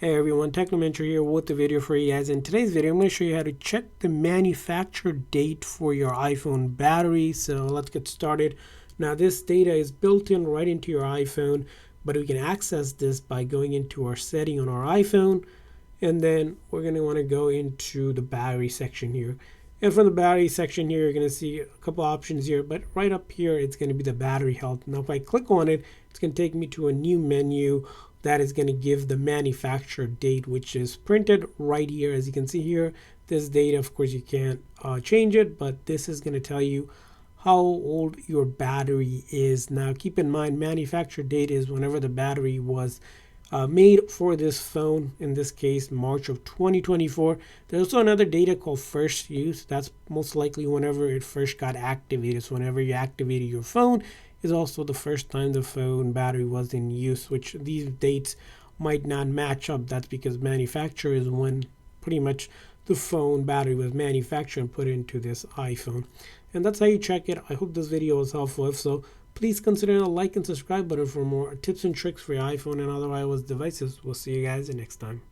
Hey everyone, Technomentor here with the video for you guys. In today's video, I'm going to show you how to check the manufacture date for your iPhone battery. So let's get started. Now this data is built in right into your iPhone, but we can access this by going into our setting on our iPhone, and then we're going to want to go into the battery section here. And from the battery section here, you're going to see a couple options here, but right up here, it's going to be the battery health. Now if I click on it, it's going to take me to a new menu that is going to give the manufacturer date, which is printed right here. As you can see here, this data, of course, you can't change it, but this is going to tell you how old your battery is. Now, keep in mind, manufacturer date is whenever the battery was made for this phone, in this case, March of 2024. There's also another data called first use. That's most likely whenever it first got activated. So whenever you activated your phone, is also the first time the phone battery was in use, which these dates might not match up. That's because manufacturer is when pretty much the phone battery was manufactured and put into this iPhone. And that's how you check it. I hope this video was helpful. If so, please consider the like and subscribe button for more tips and tricks for your iPhone and other iOS devices. We'll see you guys next time.